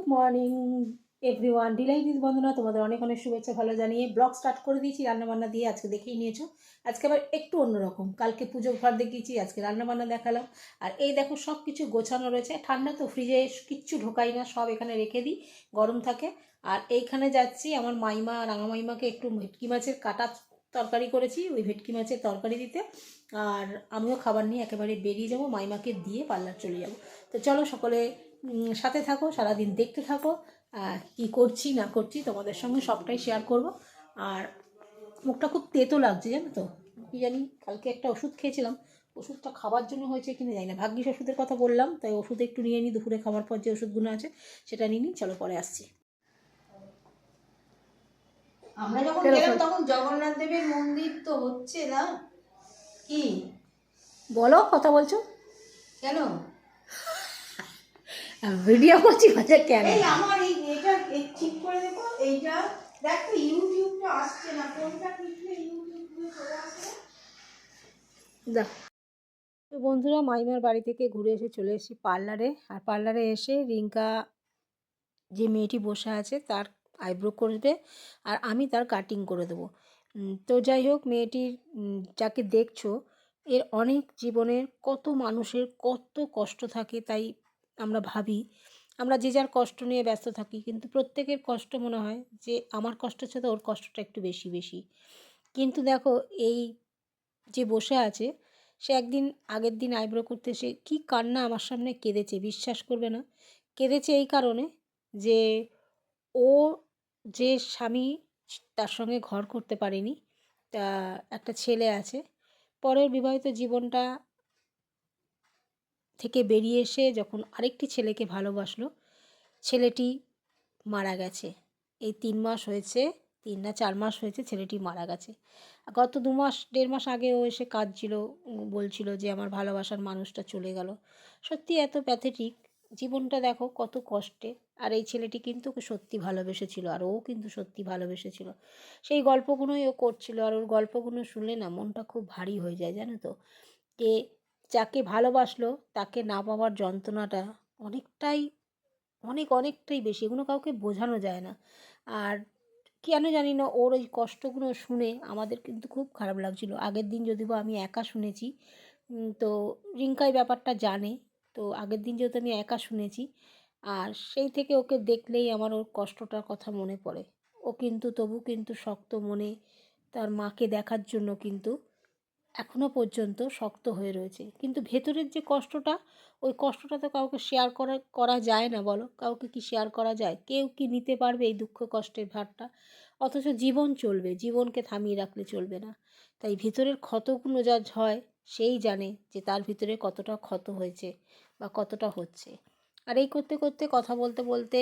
Good morning everyone, Deloitte বন্ধুরা, তোমাদের অনেক অনেক শুভেচ্ছা ভালো জানিয়ে ব্লগ স্টার্ট করে দিয়েছি রান্নাবান্না দিয়ে। আজকে দেখেই নিয়েছো, আজকে আবার একটু অন্যরকম। কালকে পুজো ঘর দেখিয়েছি, আজকে রান্নাবান্না দেখালাম। আর এই দেখো সব কিছু গোছানো রয়েছে। ঠান্ডা তো, ফ্রিজে কিচ্ছু ঢোকাই না, সব এখানে রেখে দিই, গরম থাকে। আর এইখানে যাচ্ছি আমার মাইমা, রাঙা মাইমাকে একটু ভেটকি মাছের কাটা তরকারি করেছি, ওই ভেটকি মাছের তরকারি দিতে। আর আমিও খাবার নিয়ে একেবারে বেরিয়ে যাব, মাইমাকে দিয়ে পার্লার চলে যাব। তো চলো সকলে সাথে থাকো, সারাদিন দেখতে থাকো কি করছি না করছি, তোমাদের সঙ্গে সবটাই শেয়ার করব। আর মুখটা খুব তেতো লাগছে জানো তো, কি জানি, কালকে একটা ওষুধ খেয়েছিলাম, ওষুধটা খাবার জন্য হয়েছে কিনা জানি না। ভাগ্যিস ওষুধের কথা বললাম, তাই ওষুধ একটু নিয়ে নিই, দুপুরে খাবার পর যে ওষুধগুলো আছে সেটা নিয়ে নিই। চলো পরে আসছি। আমরা যখন গেলাম তখন জগন্নাথ দেবের মন্দির তো হচ্ছে না। কি বলো, কথা বলছো কেন? ভিডিও করছি বাজে কেন? এই আমার এটা ঠিক করে দেবো। এইটা দেখ তো, ইউটিউবটা আসছে না, কোনটা টিপলে ইউটিউবে চলে আসে। দেখ তো বন্ধুরা, মাইমার বাড়ি থেকে ঘুরে এসে চলে এসেছি পার্লারে। আর পার্লারে এসে রিঙ্কা, যে মেয়েটি বসে আছে, তার আইব্রো করবে আর আমি তার কাটিং করে দেবো। তো যাই হোক, মেয়েটির যাকে দেখছো, এর অনেক জীবনের কত মানুষের কত কষ্ট থাকে। তাই আমরা ভাবি, আমরা যে যার কষ্ট নিয়ে ব্যস্ত থাকি, কিন্তু প্রত্যেকের কষ্ট মনে হয় যে আমার কষ্ট হচ্ছে তো ওর কষ্টটা একটু বেশি বেশি। কিন্তু দেখো, এই যে বসে আছে, সে একদিন, আগের দিন আইব্রো করতে এসে কী কান্না আমার সামনে কেঁদেছে, বিশ্বাস করবে না। কেঁদেছে এই কারণে যে ও, যে স্বামী তার সঙ্গে ঘর করতে পারেনি, তা একটা ছেলে আছে, পরের বিবাহিত জীবনটা থেকে বেরিয়ে এসে যখন আরেকটি ছেলেকে ভালোবাসলো, ছেলেটি মারা গেছে। এই 3 মাস হয়েছে, 3 না 4 মাস হয়েছে ছেলেটি মারা গেছে। গত 2 মাস 1.5 মাস আগে ও এসে কাঁদছিল, বলছিল যে আমার ভালোবাসার মানুষটা চলে গেল। সত্যি এত প্যাথেটিক জীবনটা, দেখো কত কষ্টে। আর এই ছেলেটি কিন্তু ওকে সত্যি ভালোবেসেছিল, আর ও কিন্তু সত্যি ভালোবেসেছিল। সেই গল্পগুলোই ও করছিল, আর ওর গল্পগুলো শুনলে না মনটা খুব ভারী হয়ে যায় জানো তো। যে যাকে ভালোবাসলো তাকে না পাওয়ার যন্ত্রণাটা অনেকটাই, অনেকটাই বেশি, এগুলো কাউকে বোঝানো যায় না। আর কেন জানি না ওর ওই কষ্টগুলো শুনে আমাদের কিন্তু খুব খারাপ লাগছিলো। আগের দিন যদিও বা আমি একা শুনেছি, তো রিঙ্কা এই ব্যাপারটা জানে। তো আগের দিন যেহেতু আমি একা শুনেছি, আর সেই থেকে ওকে দেখলেই আমার ওর কষ্টটার কথা মনে পড়ে। ও কিন্তু তবু কিন্তু শক্ত মনে তার মাকে দেখার জন্য কিন্তু এখনও পর্যন্ত শক্ত হয়ে রয়েছে। কিন্তু ভেতরের যে কষ্টটা, ওই কষ্টটা তো কাউকে শেয়ার করা যায় না, বলো, কাউকে কি শেয়ার করা যায়? কেউ কি নিতে পারবে এই দুঃখ কষ্টের ভারটা? অথচ জীবন চলবে, জীবনকে থামিয়ে রাখলে চলবে না। তাই ভিতরের ক্ষতগুলো যা হয়, সেই জানে যে তার ভিতরে কতটা ক্ষত হয়েছে বা কতটা হচ্ছে। আর এই করতে করতে, কথা বলতে বলতে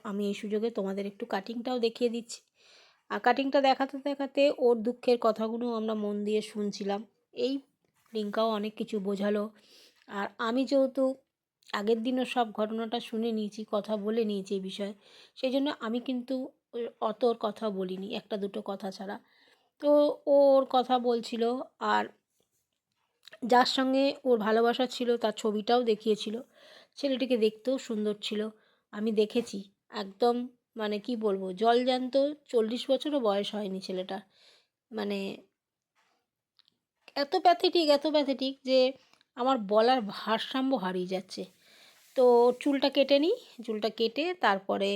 আমি এই সুযোগে তোমাদের একটু কাটিংটাও দেখিয়ে দিচ্ছি। আর কাটিংটা দেখাতে দেখাতে ওর দুঃখের কথাগুলো আমরা মন দিয়ে শুনছিলাম। এই রিঙ্কাও অনেক কিছু বোঝালো। আর আমি যেহেতু আগের দিনও সব ঘটনাটা শুনে নিয়েছি, কথা বলে নিয়েছি এই বিষয়ে, সেই জন্য আমি কিন্তু অত ওর কথা বলিনি, একটা দুটো কথা ছাড়া। তো ও ওর কথা বলছিল, আর যার সঙ্গে ওর ভালোবাসা ছিল তার ছবিটাও দেখিয়েছিল। ছেলেটিকে দেখতেও সুন্দর ছিল, আমি দেখেছি। একদম মানে কি বলবো, জলজ্যান্ত, 40 বছরও বয়স হয়নি ছেলেটার। মানে এত প্যাথেটিক যে আমার বলার ভারসাম্য হারিয়ে যাচ্ছে। তো চুলটা কেটে নিই, চুলটা কেটে তারপরে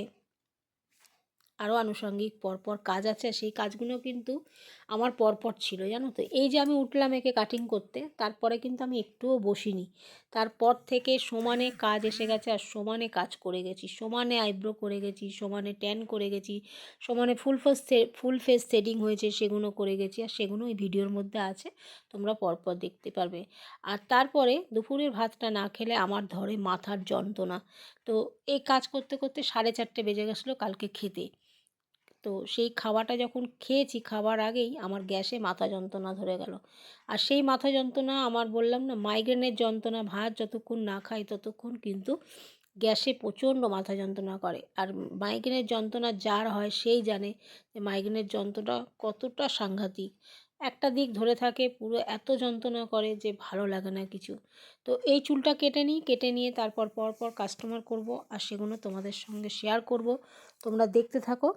আরও আনুষঙ্গিক পরপর কাজ আছে, সেই কাজগুলো কিন্তু আমার পরপর ছিল জানো তো। এই যে আমি উঠলাম একে কাটিং করতে, তারপরে কিন্তু আমি একটুও বসিনি। তারপর থেকে সমানে কাজ এসে গেছে, আর সমানে কাজ করে গেছি, সমানে আইব্রো করে গেছি, সমানে ট্যান করে গেছি, সমানে ফুল ফেস থ্রেডিং হয়েছে, সেগুলো করে গেছি। আর সেগুলো ওই ভিডিওর মধ্যে আছে, তোমরা পরপর দেখতে পারবে। আর তারপরে দুপুরের ভাতটা না খেলে আমার ধরে মাথার যন্ত্রণা। তো এই কাজ করতে করতে 4:30 বেজে গেছিলো কালকে খেতে। তো সেই খাওয়াটা যখন খেয়েছি, খাবার আগেই আমার গ্যাসে মাথা যন্ত্রণা ধরে গেল। আর সেই মাথা যন্ত্রণা, আমার বললাম না, মাইগ্রেনের যন্ত্রণা, ভাত যতক্ষণ না খাই ততক্ষণ কিন্তু গ্যাসে প্রচণ্ড মাথা যন্ত্রণা করে। আর মাইগ্রেনের যন্ত্রণা যার হয় সেই জানে যে মাইগ্রেনের যন্ত্রণা কতটা সাংঘাতিক। একটা দিক ধরে থাকে, পুরো এত যন্ত্রণা করে যে ভালো লাগে না কিছু। তো এই চুলটা কেটে নিই, কেটে নিয়ে তারপর পর কাস্টমার করব, আর সেগুলো তোমাদের সঙ্গে শেয়ার করব। তোমরা দেখতে থাকো।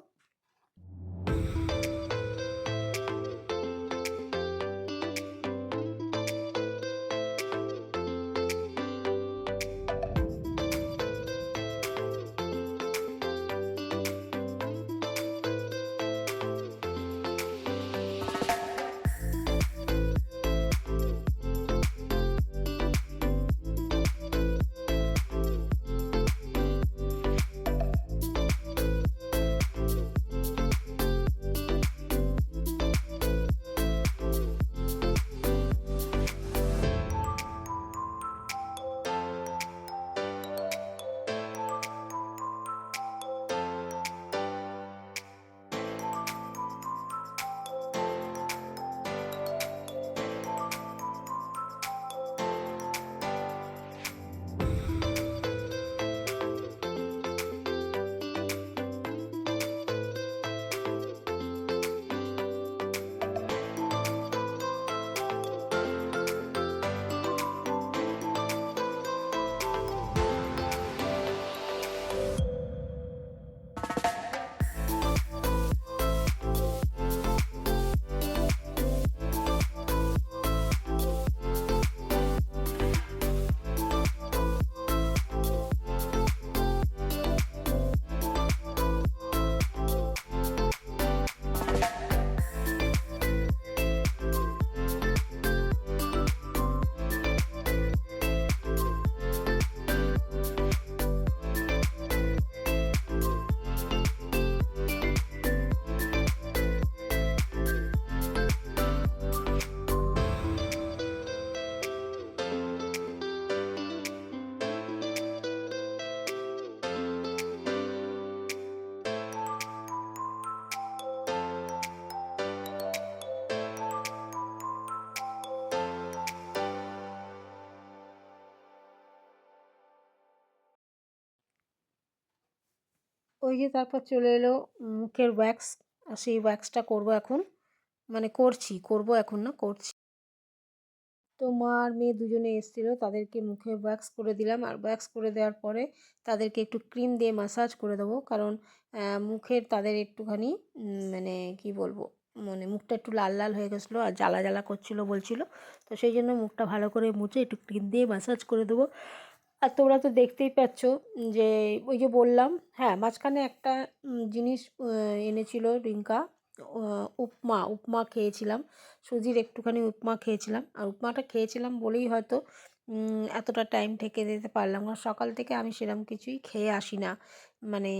ওই যে তারপর চলে এলো মুখের ওয়্যাক্স, আর সেই ওয়্যাক্সটা করব এখন, মানে করব এখন না, করছি। তো মা আর মেয়ে দুজনে এসেছিলো, তাদেরকে মুখে ওয়্যাক্স করে দিলাম, আর ওয়্যাক্স করে দেওয়ার পরে তাদেরকে একটু ক্রিম দিয়ে ম্যাসাজ করে দেবো, কারণ মুখের তাদের একটুখানি মানে কি বলবো, মানে মুখটা একটু লাল লাল হয়ে গেছিলো আর জ্বালা জ্বালা করছিলো বলছিলো। তো সেই জন্য মুখটা ভালো করে মুছে একটু ক্রিম দিয়ে ম্যাসাজ করে দেবো। আর তোমরা তো দেখতেই পাচ্ছ যে ওই যে বললাম, হ্যাঁ মাঝখানে একটা জিনিস এনেছিল রিঙ্কা, উপমা খেয়েছিলাম, সুজির একটুখানি উপমা খেয়েছিলাম। আর উপমাটা খেয়েছিলাম বলেই হয়তো এতটা টাইম থেকে যেতে পারলাম, কারণ সকাল থেকে আমি সেরকম কিছুই খেয়ে আসি না, মানে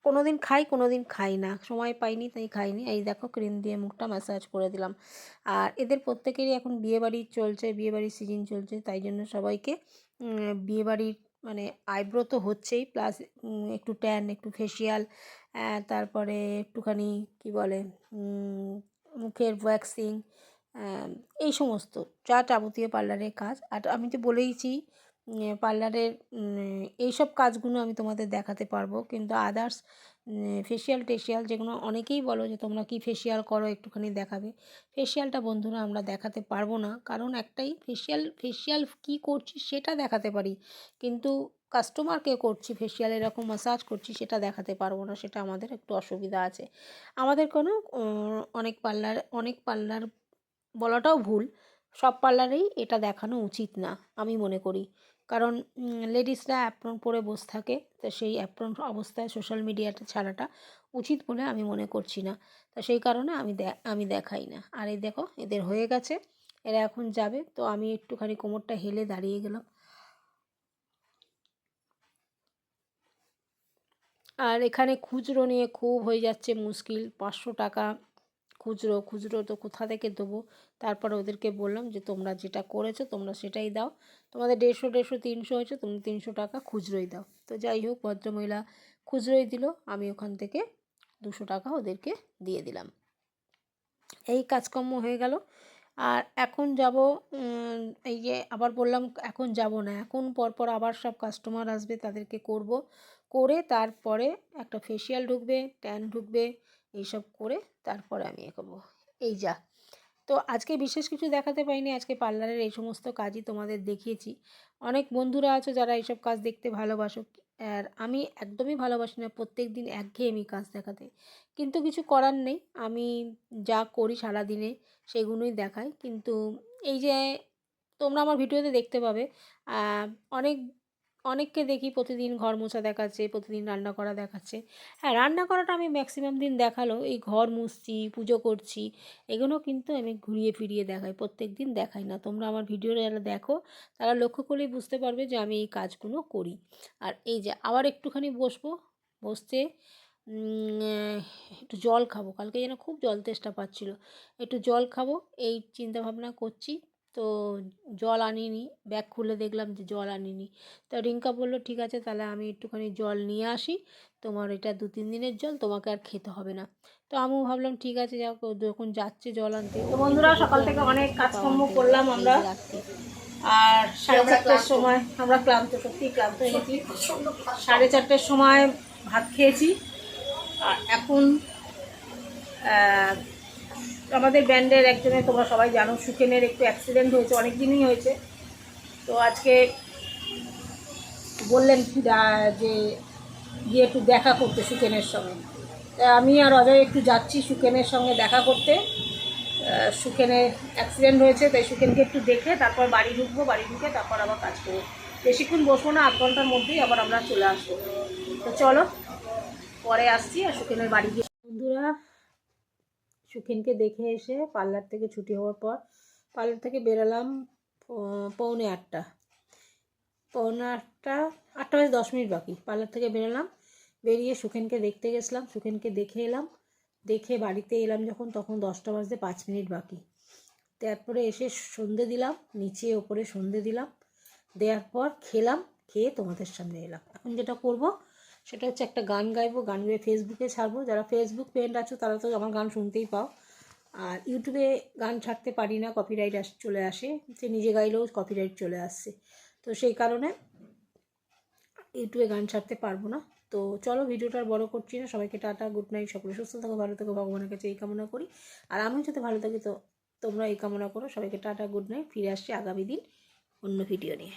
কোনো দিন খাই কোনো দিন খাই না, সময় পাইনি তাই খাইনি। এই দেখো ক্রিম দিয়ে মুখটা ম্যাসাজ করে দিলাম। আর এদের প্রত্যেকেরই এখন বিয়েবাড়ি চলছে, বিয়েবাড়ির সিজন চলছে, তাই জন্য সবাইকে বিয়েবাড়ির মানে আইব্রো তো হচ্ছেই, প্লাস একটু ট্যান, একটু ফেসিয়াল, তারপরে একটুখানি কি বলে মুখের ওয়্যাক্সিং, এই সমস্ত যা যাবতীয় পার্লারের কাজ। আর আমি তো বলেইছি পার্লারের এইসব কাজগুলো আমি তোমাদের দেখাতে পারবো, কিন্তু আদার্স ফেসিয়াল টেসিয়াল যেগুলো অনেকেই বলো যে তোমরা কি ফেসিয়াল করো একটুখানি দেখাবে, ফেসিয়ালটা বন্ধুরা আমরা দেখাতে পারবো না, কারণ একটাই ফেসিয়াল কী করছি সেটা দেখাতে পারি, কিন্তু কাস্টমারকে করছি ফেসিয়াল এরকম ম্যাসাজ করছি সেটা দেখাতে পারবো না, সেটা আমাদের একটু অসুবিধা আছে। আমাদের কোনো অনেক পার্লার বলাটাও ভুল, সব পার্লারেই এটা দেখানো উচিত না আমি মনে করি, কারণ লেডিসরা অ্যাপ্রন পরে বসে থাকে, তো সেই অ্যাপ্রন অবস্থায় সোশ্যাল মিডিয়াটা ছাড়াটা উচিত বলে আমি মনে করছি না। তো সেই কারণে আমি দেখাই না। আর এই দেখো এদের হয়ে গেছে, এরা এখন যাবে, তো আমি একটুখানি কোমরটা হেলে দাঁড়িয়ে গেলাম। আর এখানে খুচরো নিয়ে খুব হয়ে যাচ্ছে মুশকিল, 500 টাকা খুচরো তো কোথা থেকে দেবো। তারপরে ওদেরকে বললাম যে তোমরা যেটা করেছো তোমরা সেটাই দাও, তোমাদের 150 300 হয়েছে, তুমি 300 টাকা খুচরোই দাও। তো যাই হোক ভদ্রমহিলা খুচরোই দিল, আমি ওখান থেকে 200 টাকা ওদেরকে দিয়ে দিলাম। এই কাজকর্ম হয়ে গেল। আর এখন যাব, এই যে আবার বললাম এখন যাব না, এখন পরপর আবার সব কাস্টমার আসবে, তাদেরকে করব, করে তারপরে একটা ফেসিয়াল ঢুকবে, ট্যান ঢুকবে, এইসব করে তারপরে আমি এ করবো। এই যা তো আজকে বিশেষ কিছু দেখাতে পারিনি, আজকে পার্লারের এই সমস্ত কাজই তোমাদের দেখিয়েছি। অনেক বন্ধুরা আছো যারা এইসব কাজ দেখতে ভালোবাসো, আর আমি একদমই ভালোবাসি না প্রত্যেক দিন একঘেয়েমি কাজ দেখাতে, কিন্তু কিছু করার নেই। আমি যা করি সারাদিনে সেগুলোই দেখাই। কিন্তু এই যে তোমরা আমার ভিডিওতে দেখতে পাবে অনেক অনেককে দেখি প্রতিদিন ঘর মোছা দেখাচ্ছে, প্রতিদিন রান্না করা দেখাচ্ছে। হ্যাঁ, রান্না করাটা আমি ম্যাক্সিমাম দিন দেখালেও এই ঘর মুছছি, পুজো করছি, এগুলো কিন্তু আমি ঘুরিয়ে ফিরিয়ে দেখাই, প্রত্যেক দিন দেখাই না। তোমরা আমার ভিডিও যারা দেখো তারা লক্ষ্য করলেই বুঝতে পারবে যে আমি এই কাজগুলো করি। আর এই যে আবার একটুখানি বসবো, বসতে একটু জল খাবো, কালকে যেন খুব জল তেষ্টা পাচ্ছিল, একটু জল খাবো এই চিন্তা ভাবনা করছি। তো জল আনিনি, ব্যাগ খুলে দেখলাম যে জল আনিনি। তো রিঙ্কা বললো ঠিক আছে তাহলে আমি একটুখানি জল নিয়ে আসি, তোমার এটা 2-3 দিনের জল, তোমাকে আর খেতে হবে না। তো আমিও ভাবলাম ঠিক আছে, যাও যখন যাচ্ছে জল আনতে। তো বন্ধুরা সকাল থেকে অনেক কাজকর্ম করলাম আমরা, আর 4:30টার সময় আমরা ক্লান্ত, সত্যিই ক্লান্ত হয়ে গেছি। 4:30টার সময় ভাত খেয়েছি। আর এখন আমাদের ব্যান্ডের একজনের, তোমরা সবাই জানো, সুখেনের একটু অ্যাক্সিডেন্ট হয়েছে, অনেক দিনই হয়েছে। তো আজকে বললেন যে গিয়ে একটু দেখা করতে সুখেনের সঙ্গে। তা আমি আর অজয় একটু যাচ্ছি সুখেনের সঙ্গে দেখা করতে। সুখেনের অ্যাক্সিডেন্ট হয়েছে, তাই সুখেনকে একটু দেখে তারপর বাড়ি ঢুকবো, বাড়ি ঢুকে তারপর আবার কাজ করবো। বেশিক্ষণ বসবো না, 8 ঘন্টার মধ্যেই আবার আমরা চলে আসবো। তো চলো পরে আসছি। আর সুখেনের বাড়ি গিয়ে বন্ধুরা সুখেনকে দেখে এসে পার্লার থেকে ছুটি হওয়ার পর পার্লার থেকে বেরোলাম 7:45। 7:45, 8:10 বাকি পার্লার থেকে বেরোলাম। বেরিয়ে সুখেনকে দেখতে গেছিলাম, সুখেনকে দেখে এলাম। দেখে বাড়িতে এলাম যখন, তখন 10:05 বাকি। তারপরে এসে সন্ধে দিলাম, নিচে ওপরে সন্ধে দিলাম, দেওয়ার পর খেলাম, খেয়ে তোমাদের সামনে এলাম। এখন যেটা করব সেটা হচ্ছে একটা গান গাইবো, গান গেয়ে ফেসবুকে ছাড়বো। যারা ফেসবুক ফ্রেন্ড আছো তারা তো আমার গান শুনতেই পাও। আর ইউটিউবে গান ছাড়তে পারি না, কপিরাইট চলে আসে, সে নিজে গাইলেও কপিরাইট চলে আসছে। তো সেই কারণে ইউটিউবে গান ছাড়তে পারবো না। তো চলো ভিডিওটা আর বড় করছি না, সবাইকে টাটা, গুড নাইট, সকলে সুস্থ থাকো, ভালো থাকো, ভগবানের কাছে এই কামনা করি। আর আমিও যাতে ভালো থাকি, তো তোমরা এই কামনা করো। সবাইকে টাটা, গুড নাইট। ফিরে আসছি আগামী দিন অন্য ভিডিও নিয়ে।